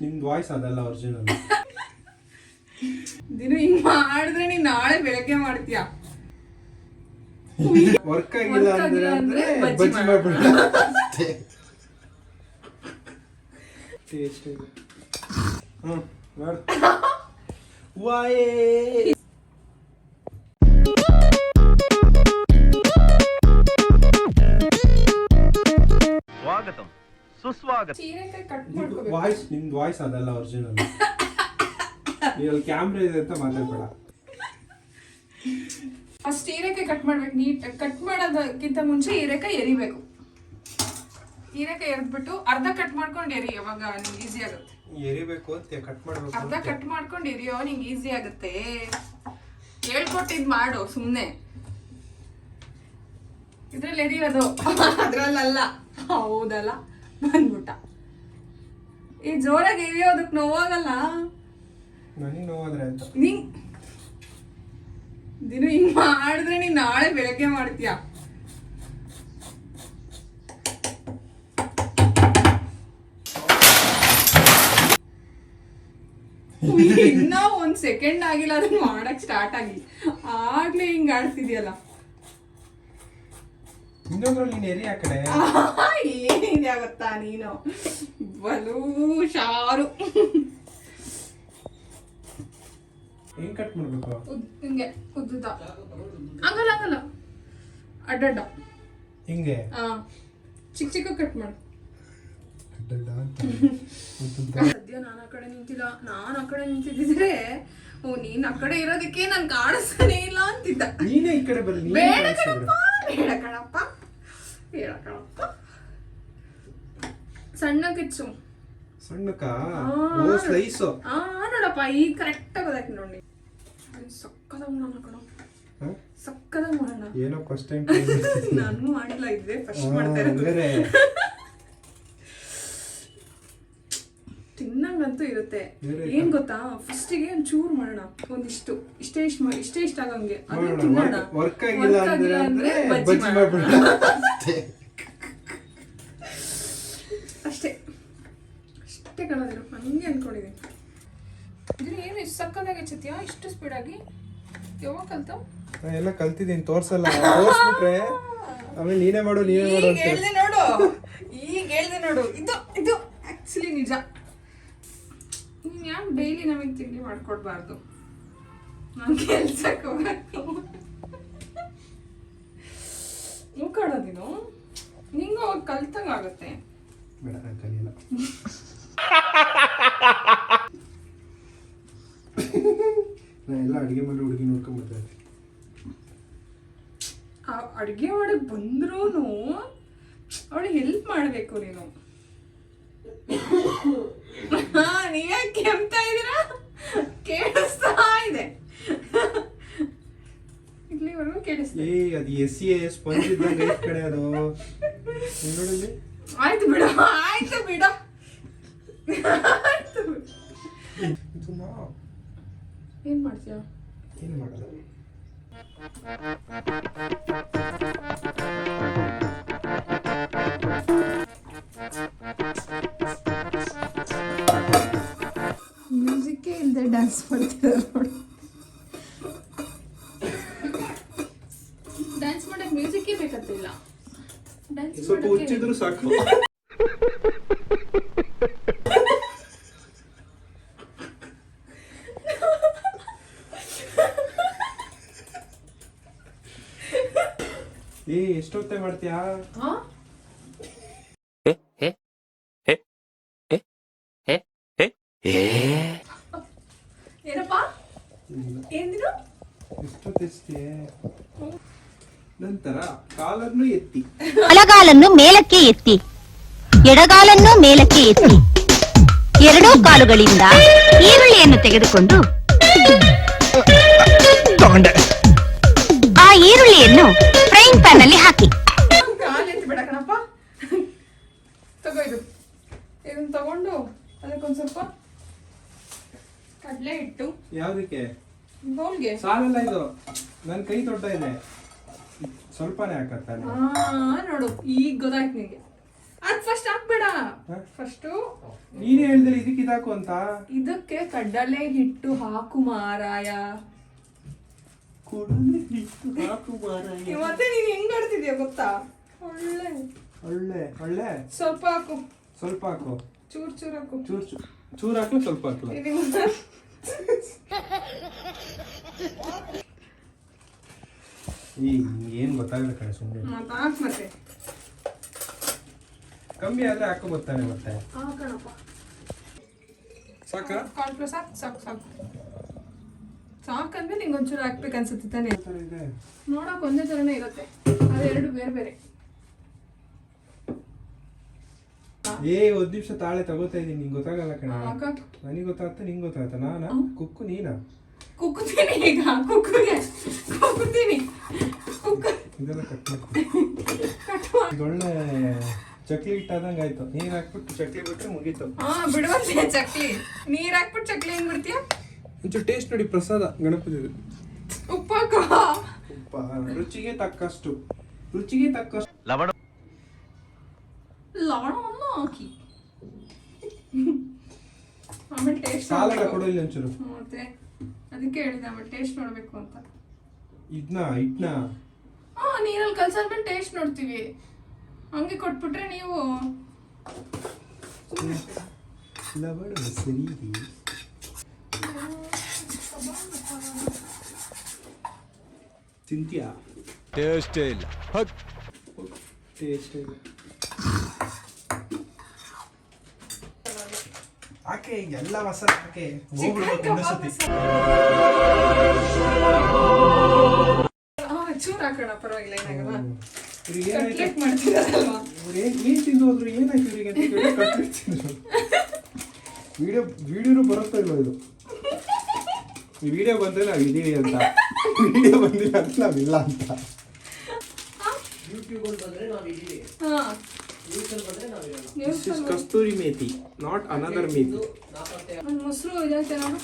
ನಿಮ್ದು ವಾಯ್ಸ್ ಅದಲ್ಲ ಒರಿಜಿನಲ್. ದಿನ ಹಿಂಗ್ ಮಾಡಿದ್ರೆ ನೀನ್ ನಾಳೆ ಬೆಳಗ್ಗೆ ಮಾಡ್ತೀಯಾ. ವರ್ಕ್ ಆಗಿಲ್ಲ ಅಂದ್ರೆ ಬಜ್ಜಿ ಮಾಡ್ಬಿಡ. ಟೇಸ್ಟ್ ಇದೆ. ಮಾಡು. ವಾಯೇ ಸ್ವಾಗತಂ ಸುಸ್ವಾಗತ. ಚೀರೆಕಾಯಿ ಕಟ್ ಮಾಡ್ಕೋಬೇಕು. ನಿಮ್ದು ವಾಯ್ಸ್ ಅದಲ್ಲ ಒರಿಜಿನಲ್. ಇಲ್ಲಿ ಕ್ಯಾಮ್ರಾ ಇದೆ ಅಂತ ಮಾತಾಡ್ಬೇಡ. ಫಸ್ಟ್ ಹೀರೆಕಾಯಿ ಕಟ್ ಮಾಡ್ಬೇಕು. ನೀಟ್ ಕಟ್ ಮಾಡೋದಕ್ಕಿಂತ ಮುಂಚೆ ಹೀರೆಕಾಯಿ ಎರಿಬೇಕು. ಹೀರೆಕಾಯಿ ಎರಿದ್ಬಿಟ್ಟು ಅರ್ಧ ಕಟ್ ಮಾಡ್ಕೊಂಡು ಎರಿ, ಅವಾಗ ನಿಂಗೆ ಈಸಿ ಆಗುತ್ತೆ. ಎರಿಬೇಕು ಅಂತ ಕಟ್ ಮಾಡ್ಬೇಕು. ಅರ್ಧ ಕಟ್ ಮಾಡ್ಕೊಂಡು ಎರಿಯೋ ನಿಂಗೆ ಈಸಿ ಆಗುತ್ತೆ. ಹೇಳ್ಕೊಟ್ಟಿದ್ ಮಾಡು ಸುಮ್ನೆ. ಇದ್ರಲ್ಲಿ ಎರಿಯೋದು ಅದ್ರಲ್ಲ. ಹೌದಲ್ಲ, ಬಂದ್ಬಿಟ್ಟ. ಈ ಜೋರಾಗಿ ಎರಿಯೋದಕ್ ನೋವಾಗಲ್ಲ. ನನಗೆ ನೋವಾದ್ರೆ ಅಂತ ನೀನ್ ದಿನ ಹಿಂಗ್ ಮಾಡಿದ್ರೆ ನೀನ್ ನಾಳೆ ಬೆಳಗ್ಗೆ ಮಾಡ್ತೀಯಾ. ಇನ್ನ ಒಂದ್ ಸೆಕೆಂಡ್ ಆಗಿಲ್ಲ ಅದನ್ನ ಮಾಡಕ್ ಸ್ಟಾರ್ಟ್ ಆಗಿ ಆಗ್ಲೇ ಹಿಂಗ್ ಆಡ್ತಿದ್ಯಲ್ಲ. ಇನ್ನೊಂದ್ರಲ್ಲಿ ನೀನ್ ಎರಿ ಆ ಕಡೆ. ಏನಿದೆ ಗೊತ್ತಾ ನೀನು ಬಲೂ ಶಾರು. ಹೆಂಗ್ ಕಟ್ ಮಾಡ್ಬೇಕು? ಹಿಂಗೆ ಉದ್ದುದ ಆಗಲ್ಲ ಅಡ್ಡಡ್ಡ ಹಿಂಗೆ ಚಿಕ್ಕ ಕಟ್ ಮಾಡು. ಸದ್ಯ ನಾನು ಆ ಕಡೆ ನಿಂತಿಲ್ಲ. ನಾನು ಆ ಕಡೆ ನಿಂತಿದ್ರೆ ನೀನ್ ಆ ಕಡೆ ಇರೋದಕ್ಕೆ ನನ್ ಕಾಣಿಸ್ತಾನೆ ಇಲ್ಲ ಅಂತಿದ್ದ. ನೀನೇ ಈ ಕಡೆ ಬನ್ನಿ. ಬೇಡ ಕಣಪ್ಪ. ಸಣ್ಣ ಕಿಚ್ಚು. ಸಣ್ಣಕ್ಕ ಸ್ಲೈಸ್. ನೋಡಪ್ಪ ಈಗ ಕರೆಕ್ಟ್ ಆಗಿ ಗೊತ್ತಾಯ್ತು ನೋಡಿ. ಸಕ್ಕದ ಮಾಡೋಣ ಕಣ, ಸಕ್ಕದ ಮಾಡೋಣ. ಏನೋ ಫಸ್ಟ್ ಟೈಮ್ ನಾನು ಮಾಡಿಲ್ಲ, ಇದ್ರೆ ಫಸ್ಟ್ ಮಾಡ್ತಾ ಇರೋದು. ತಿನ್ನಂಗಂತೂ ಇರುತ್ತೆ. ಏನ್ ಗೊತ್ತಾ, ಫಸ್ಟಿಗೆ ಒಂದ್ ಚೂರ್ ಮಾಡೋಣ, ಒಂದಿಷ್ಟು ಇಷ್ಟೇ ಇಷ್ಟ ಆಗಂಗೆ. ಅದು ತಿನ್ನೋಣ. ವರ್ಕ್ ಆಗಿಲ್ಲ ಅಂದ್ರೆ ಬಜ್ಜಿ ಮಾಡ್ಬಿಡ. ಅಷ್ಟೇ ಕಣೋದಿಲ್ಲ. ಹಂಗೆ ಅನ್ಕೊಂಡಿದ್ದೀನಿ. ಇದನ್ನ ಏನು ಇಷ್ಟು ಸಕ್ಕದಾಗಿ ಹೆಚ್ಚತ್ಯಾ ಇಷ್ಟು ಸ್ಪೀಡ್ ಆಗಿ? ಯಾವಾಗ ಕಲ್ತ? ಎಲ್ಲ ಕಲ್ತಿದ್ದೀನಿ, ತೋರ್ಸಲ್ಲ. ತೋರ್ಸ್ಬಿಟ್ರೆ ಆಮೇಲೆ ನೀನೇ ಮಾಡು ಅಂತ ಈಗ ಹೇಳ್ದೆ ನೋಡು. ಇದು ಆಕ್ಚುಲಿ ನಿಜ. ನೀನ್ ಯಾಕೆ ಡೈಲಿ ನಮಗೆ ತಿಂಡಿ ಮಾಡ್ಕೊಡ್ಬಾರ್ದು? ನಾನು ಕೆಲ್ಸಕ್ಕೆ ಹೋಗಬೇಕು. ಮೂಕಾಡೋದಿನು ನಿಂಗ ಅವಾಗ ಕಲ್ತಂಗ ಆಗುತ್ತೆ. ಬೇಡ, ನಾನು ಕಲಿಯಲ್ಲ. ನಾ ಎಲ್ಲ ಅಡುಗೆ ಮಾಡಿ ಹುಡುಗಿ ನೋಡ್ಕೊಂಡ್ಬಿಡ್ತಾರೆ. ಅಡುಗೆ ಮಾಡಕ್ ಬಂದ್ರೂ ಅವಳಿಗೆ ಹೆಲ್ಪ್ ಮಾಡ್ಬೇಕು ನೀನು. ನೀವೇ ಕೆಮ್ತಾ ಇದೀರಾ? ಕೇಳಿಸ್ತಾ ಇದೆ. ಇಲ್ಲಿವರೆಗೂ ಕೇಳಿಸ್ತಾ. ಅದು SCA ಸ್ಪಂಜ್ ಇದ್ದಂಗೆ ಐತ್ ಕಡೆ ಅದು. ನೋಡಲ್ಲಿ. ಆಯ್ತು ಬಿಡ. ಏನ್ ಮಾಡ್ತೀಯ? ಏನು ಮಾಡಲ್ಲ. ಮ್ಯೂಸಿಕ್ಕೇ ಇಲ್ಲದೆ ಡ್ಯಾನ್ಸ್ ಮಾಡ್ತಿದ್ದಾರೆ ನೋಡಿ. ಡ್ಯಾನ್ಸ್ ಮಾಡಕ್ಕೆ ಮ್ಯೂಸಿಕ್ಕೇ ಬೇಕಂತಿಲ್ಲ. ಡ್ಯಾನ್ಸ್ ಸ್ವಲ್ಪ ಹುಚ್ಚಿದ್ರು ಸಾಕು. ಎಷ್ಟೊತ್ತೆ ಮಾಡ್ತೀಯಾ? ಏನಪ್ಪ ಏನಿದು? ಎಷ್ಟೊತ್ತಿಸ್ತೀಯ? ನಂತರ ಕಾಲನ್ನು ಎತ್ತಿ, ಬಲಗಾಲನ್ನು ಮೇಲಕ್ಕೆ ಎತ್ತಿ, ಎಡಗಾಲನ್ನು ಮೇಲಕ್ಕೆ ಎತ್ತಿ, ಎರಡೂ ಕಾಲುಗಳಿಂದ ಈರುಳ್ಳಿಯನ್ನು ತೆಗೆದುಕೊಂಡು ಆ ಈರುಳ್ಳಿಯನ್ನು ಫ್ರೈಯಿಂಗ್ ಪ್ಯಾನ್ ಅಲ್ಲಿ ಹಾಕಿ. ಕಾಲೆತ್ತಿ ಬಿಡ ಕಣಪ್ಪ. ತಗೋ ಇದನ್ನ ತಗೊಂಡು ಅದಕ್ಕೊಂದ್ ಸ್ವಲ್ಪ ಕಡಲೆ ಹಿಟ್ಟು. ಯಾವ್ದಕ್ಕೆ? ಬೌಲ್ಗೆ. ಸಾಲಲ್ಲ ಇದು, ನನ್ ಕೈ ದೊಡ್ಡ ಇದೆ, ಸ್ವಲ್ಪನೇ ಹಾಕತ್ತಾನೆ. ನೋಡು ಈಗ ಗೊತ್ತಾಯ್ತು ನಿಂಗೆ. ಅದ್ ಫಸ್ಟ್ ಹಾಕ್ಬೇಡ. ಫಸ್ಟ್ ನೀನೇ ಹೇಳ್ದೆ ಇದಕ್ಕೆ ಇದಾಕು ಅಂತ. ಇದಕ್ಕೆ ಕಡಲೆ ಹಿಟ್ಟು ಹಾಕು ಮಾರಾಯ. ಮತ್ತೆ ನೀನ್ ಹೆಂಗ್ ಆಡ್ತಿದ್ಯಾ ಗೊತ್ತಾ? ಒಳ್ಳೆ ಒಳ್ಳೆ ಒಳ್ಳೆ. ಸ್ವಲ್ಪ ಹಾಕು. ಸ್ವಲ್ಪ ಹಾಕು. ಚೂರ್ ಚೂರ್ ಹಾಕು. ಚೂರ್ ಹಾಕ್ಲು ಸ್ವಲ್ಪ ಹಾಕ್ಲು. ಈಗ ಏನ್ ಗೊತ್ತಾಗಲ್ಲ ಕಣೆ ಸುಮ್ಮನೆ. ಮತ್ತೆ ಕಮ್ಮಿ ಆದ್ರೆ ಹಾಕೋ ಗೊತ್ತಾನೆ ಮತ್ತೆ. ಹಾಕಣಪ್ಪ. ಸಾಕ? ಕಾರ್ನ್ಫ್ಲೋರ್ ಸಾಕು. ಸಾಕಂದ್ರೆ ನಿಂಗೆ ಒಂಚೂರು ಹಾಕ್ಬೇಕು ಅನ್ಸುತ್ತೆ ತಾನೆ. ನೋಡಕ್ ಒಂದೇ ತರನೇ ಇರುತ್ತೆ, ಅದು ಎರಡು ಬೇರೆ ಬೇರೆ. ಒಂದ್ ನಿಮಿಷ ತಾಳೆ ತಗೋತಾ ಇದೀನಿ, ನಿಂಗೆ ಗೊತ್ತಾಗಲ್ಲ ಕಣ. ನನಗೆ ಗೊತ್ತಾಗ್ತಾ ನಿಂಗೆ ಗೊತ್ತಾಗ್ತಾ. ನಾನಾ ಕುಕ್ಕು ನೀನಾ? ಕುಕ್ಕುತ್ತೀನಿ ಈಗ. ಕುಕ್ಕುತ್ತೀನಿ. ಇದೆಲ್ಲ ಕಟ್ ಮಾಡ್ತೀನಿ. ಇದೊಳ್ಳೆ ಚಕ್ಲಿ ಹಿಟ್ಟಾದಂಗ ಆಯ್ತು. ನೀರ್ ಹಾಕ್ಬಿಟ್ಟು ಚಕ್ಲಿ ಬಿಟ್ರೆ ಮುಗೀತು. ಬಿಡುವಂತೆ ಚಕ್ಲಿ. ನೀರ್ ಹಾಕ್ಬಿಟ್ಟು ಚಕ್ಲಿ ಹೆಂಗ್ ಬಿಡ್ತೀಯ? ಒಂಚೂರು ಟೇಸ್ಟ್ ನೋಡಿ, ಪ್ರಸಾದ ಗಣಪತಿ. ಉಪ್ಪ ರುಚಿಗೆ ತಕ್ಕಷ್ಟು. ಲವಣವನ್ನು ಹಾಕಿ ಆಮೇಲೆ ಟೇಸ್ಟ್ ಸಾಲಲ್ಲ ಕೊಡು ಇಲ್ಲಿ ಒಂಚೂರು. ಮತ್ತೆ ಅದಕ್ಕೆ ಹೇಳಿದೆ ಆಮೇಲೆ ಟೇಸ್ಟ್ ನೋಡ್ಬೇಕು ಅಂತ. ಇದ್ನ ನೀರಲ್ಲಿ ಕಲ್ಸಾದ್ಮೇಲೆ ಟೇಸ್ಟ್ ನೋಡ್ತೀವಿ. ಹಂಗೆ ಕೊಟ್ಬಿಟ್ರೆ ನೀವು ಲವಣ ಸರಿ. ತಿಂತೀಯಾ? ಟೇಸ್ಟ್ ಇಲ್ಲ. ಟೇಸ್ಟ್ ಇಲ್ಲ. ಆಕೆ ಎಲ್ಲ ಮಸಾಲೆ ಹಾಕಿ ಚೂರ್ ಹಾಕೋಣ, ಪರವಾಗಿಲ್ಲ, ಏನಾಗಲ್ಲ. ಏನ್ ತಿಂದು ಹೋದ್ರು ಏನಾಯ್ತು ಇವರಿಗೆ ಅಂತ ವಿಡಿಯೋನು ಬರುತ್ತಾ ಇಲ್ಲ ಇದು. ಈ ವಿಡಿಯೋ ಬಂದ್ರೆ ನಾವ್ ಇದೀವಿ ಅಂತ, ವಿಡಿಯೋ ಬಂದಿಲ್ಲ ಅಂತ ನಾವಿಲ್ಲ ಅಂತ. This is Kasturi methi, not another methi. ಮೊಸರು ಇದಾಯ್ತಾ ನೋಡು.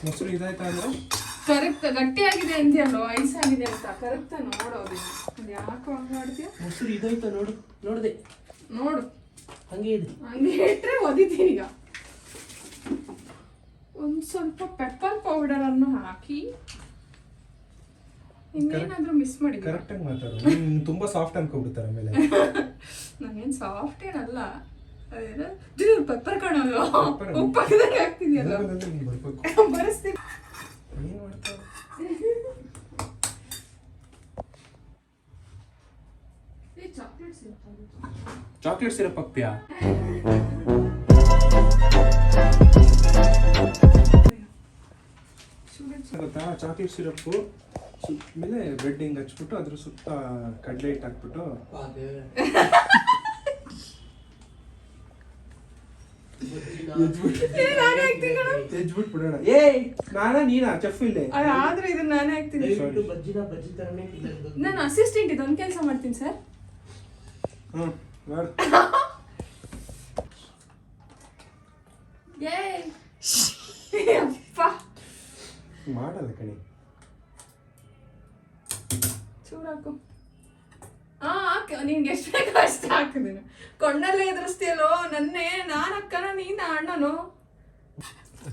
ಮೊಸರು ಇದಾಯ್ತಾ ಅಂದ್ರೆ ಕರೆಕ್ಟ್ ಗಟ್ಟಿಯಾಗಿದೆ ಅಂದ್ಯಲ್ಲೋ, ಐಸ್ ಆಗಿದೆ ಅಂತ. ಕರೆಕ್ಟ್ ನೋಡೋದು. ಯಾಕೋ ಹಂಗ ಮಾಡ್ತೀಯ? ಮೊಸರು ಇದಾಯ್ತಾ ನೋಡ್ದೆ ನೋಡು. ಹಂಗೆ ಇದೆ. ಹಂಗೆ ಇಟ್ರೆ ಒದಿತೀನಿ. ಈಗ ಒಂದ್ ಸ್ವಲ್ಪ ಪೆಪ್ಪರ್ ಪೌಡರ್ ಅನ್ನು ಹಾಕಿ. ಇನ್ನೇನಾದ್ರೂ ಮಿಸ್ ಮಾಡಿ. ಕರೆಕ್ಟ್ ಆಗಿ ಮಾತಾಡು. ತುಂಬಾ ಸಾಫ್ಟ್ ಅನ್ಕೊಂಡ್ಬಿಡ್ತಾರೆ ಆಮೇಲೆ. ನಾನೇನ್ ಸಾಫ್ಟ್ ಏನಲ್ಲ. ಅದೇನೋ ಪೆಪ್ಪರ್ ಕಾಣಲ್ವ, ಉಪ್ಪು ಹಾಕಿದಂಗೆ ಆಗ್ತಿದ್ಯಲ್ಲ. ಬರೆಸ್ತೀನಿ. ಏನ್ ಮಾಡ್ತಾವ? ಚಾಕ್ಲೇಟ್ ಸಿರಪ್ ಹಾಕ್ತೀಯಾ? ಗೊತ್ತಾ? ಚಾಕ್ಲೇಟ್ ಸಿರಪ್ಪು ಮೇಲೆ ಬ್ರೆಡ್ ಹಿಂಗ್ ಹಚ್ಬಿಟ್ಟು ಅದ್ರ ಸುತ್ತ ಕಡಲೆ ಹಿಟ್ಟು ಹಾಕ್ಬಿಟ್ಟು ಎಜ್ಬಿಟ್ಟು ಬಿಡೋಣ. ನಾನಾ ನೀನಾ ಚೆಫ್ ಇಲ್ಲೇ? ಆದ್ರೆ ಇದನ್ನ ನಾನೇ ಹಾಕ್ತೀನಿ. ನಾನು ಅಸಿಸ್ಟೆಂಟ್ ಇದೊಂದು ಕೆಲಸ ಮಾಡ್ತೀನಿ ಸರ್. ಮಾಡಲ್ಲ ಕಣಿ. ಚೂರಾಕು. ನಿನ್ಗೆ ಎಷ್ಟು ಬೇಕು ಅಷ್ಟು ಹಾಕಿದೀನಿ. ಕೊಂಡಲ್ಲೇ ಎದುರಿಸ್ತೀಯಲ್ಲೋ ನನ್ನೇ. ನಾನು ಅಕ್ಕನ ನೀನ ಅಣ್ಣನು.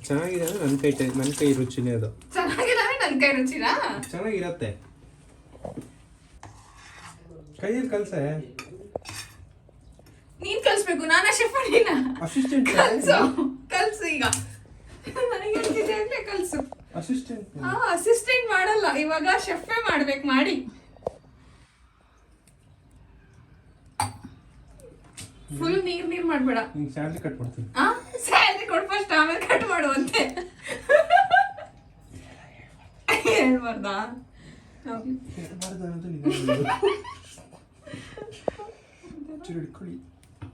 ಚೆನ್ನಾಗಿದೆ ಅಂದ್ರೆ ನನ್ನ ಕೈ ರುಚಿನೇ ಅದು. ಚೆನ್ನಾಗಿಲ್ಲ ನನ್ನ ಕೈ ರುಚಿನಾ? ಚೆನ್ನಾಗಿರತ್ತೆ. ಕೈಯಲ್ಲಿ ಕಲ್ಸೆ. ನೀನ್ ಕಲ್ಸ್ಬೇಕು. ನಾನಾ ಶೆಫ್ ನೀನ ಅಸಿಸ್ಟೆಂಟ್. ಕಲ್ಸು ಈಗ. ನನಗೆ ಹೇಳ್ತಿದ್ದೆ ಅಂದ್ರೆ ಕಲ್ಸು. ಅಸಿಸ್ಟೆಂಟ್. ಅಸಿಸ್ಟೆಂಟ್ ಮಾಡಲ್ಲ ಇವಾಗ, ಶೆಫೇ ಮಾಡ್ಬೇಕು. ಮಾಡಿ ಫುಲ್ ನೀರ್ ಮಾಡ್ಬೇಡ. ಸ್ಯಾಲ್ರಿ ಕಟ್ ಮಾಡ್ತೀನಿ. ಸ್ಯಾಲ್ರಿ ಕೊಡ್ ಫಸ್ಟ್, ಆಮೇಲೆ ಕಟ್ ಮಾಡುವಂತೆ. ಹೇಳ್ಬಾರ್ದಾ?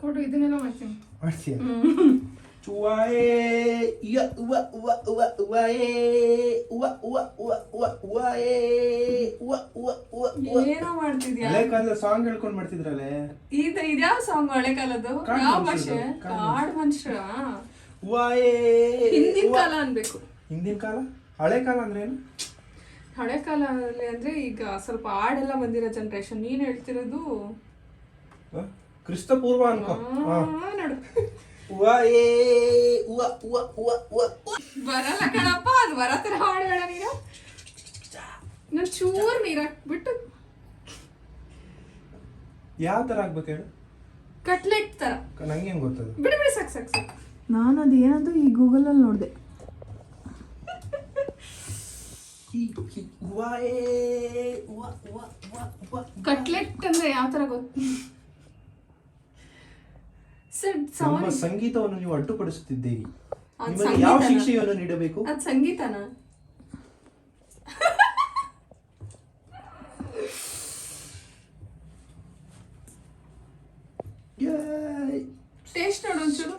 ಕೊಡು, ಇದನ್ನೆಲ್ಲ ಮಾಡ್ತೀನಿ. ಮಾಡ್ತೀಯ? ಏನೋ ಮಾಡ್ತಿದ್ಯಾ? ಹಳೆ ಕಾಲದ ಸಾಂಗ್ ಹೇಳ್ಕೊಂಡ್ ಮಾಡ್ತಿದ್ರಲ್ಲೇ. ಇದ್ಯಾವ ಸಾಂಗ್? ಹಳೆ ಕಾಲದ್ದು ಯಾವ ಭಾಷೆ? ಕಾಡ್ ಮನುಷ್ಯ. ಹಿಂದಿನ ಕಾಲ ಅನ್ಬೇಕು. ಹಿಂದಿನ ಕಾಲ? ಹಳೆ ಕಾಲ ಅಂದ್ರೆ ಏನು? ಹಳೆ ಕಾಲದಲ್ಲಿ ಅಂದ್ರೆ ಈಗ ಸ್ವಲ್ಪ ಹಾಡೆಲ್ಲ ಬಂದಿರೋ ಜನರೇಷನ್. ನೀನ್ ಹೇಳ್ತಿರೋದು ಕ್ರಿಸ್ತ ಪೂರ್ವ ಅನ್ಕೋ. ನೋಡು ಉವ್ವ ಏ ಉವ್ವ ಉವ್ವ ಉವ್ವ ಉವ್ವ. ಬರಲ್ಲ ಕಣಪ್ಪ, ಅದು ಬರ ತರ ಹಾಡ್ಬೇಡ ನೀನು. ನಾನು ಚೂರು ನೀರು ಹಾಕ್ಬಿಟ್ಟು ಯಾವ ತರ ಆಗ್ಬೇಕು ಹೇಳು? ಕಟ್ಲೆಟ್ ತರ. ನಂಗೆ ಹೆಂಗ್ ಗೊತ್ತದು? ಬಿಡಿ ಬಿಡಿ, ಸಾಕು ಸಾಕು ಸಾಕು. ನಾನು ಅದು ಏನಂತ ಈ ಗೂಗಲಲ್ಲಿ ನೋಡಿದೆ. ಕಟ್ಲೆಟ್ ಅಂದ್ರೆ ಯಾವ ತರ ಗೊತ್ತು? ಸರ್ ನಮ್ಮ ಸಾರಿ, ಸಂಗೀತವನ್ನು ನೀವು ಅಡ್ಡುಪಡಿಸುತ್ತಿದ್ದೀರಿ. ಅದ್ ನಿಮಗೆ ಸಂಗೀತನ? ಯಾವ ಶಿಕ್ಷೆಯನ್ನು ನೀಡಬೇಕು? ಅದು ಸಂಗೀತನಾ? ಟೇಸ್ಟ್ ನೋಡು ಒಂಚೂರು.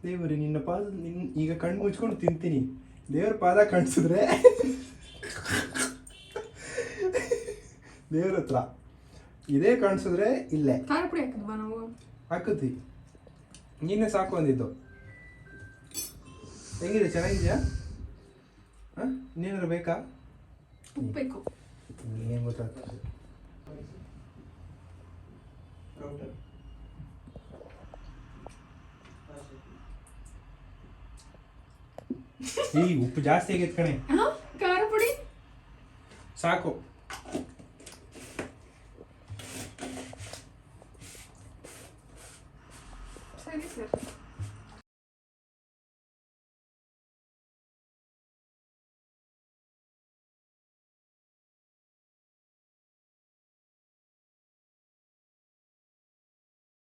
ದೇವರೇ, ನಿನ್ನ ಪಾದ ಈಗ ಕಣ್ಣು ಮುಚ್ಕೊಂಡು ತಿಂತೀನಿ. ದೇವ್ರ ಪಾದ ಕಾಣಿಸಿದ್ರೆ ದೇವ್ರ ಹತ್ರ ಇದೇ ಕಾಣಿಸಿದ್ರೆ ಇಲ್ಲೇ ಖಾರ ಪುಡಿ ಹಾಕಿದ್ವಾ ನಾವು? ಹಾಕುತ್ತಿ. ನೀನೇ ಸಾಕು ಅಂದಿದ್ದು. ಹೆಂಗಿದೆ? ಚೆನ್ನಾಗಿದ್ಯಾ? ಇನ್ನೇನಾದ್ರು ಬೇಕಾ? ಉಪ್ಪು ಬೇಕು. ಏನ್ ಗೊತ್ತಾಗ್ತದೆ? ಈ ಉಪ್ಪು ಜಾಸ್ತಿ ಆಗೈತೆ ಕಣೆ. ಖಾರ ಪುಡಿ ಸಾಕು.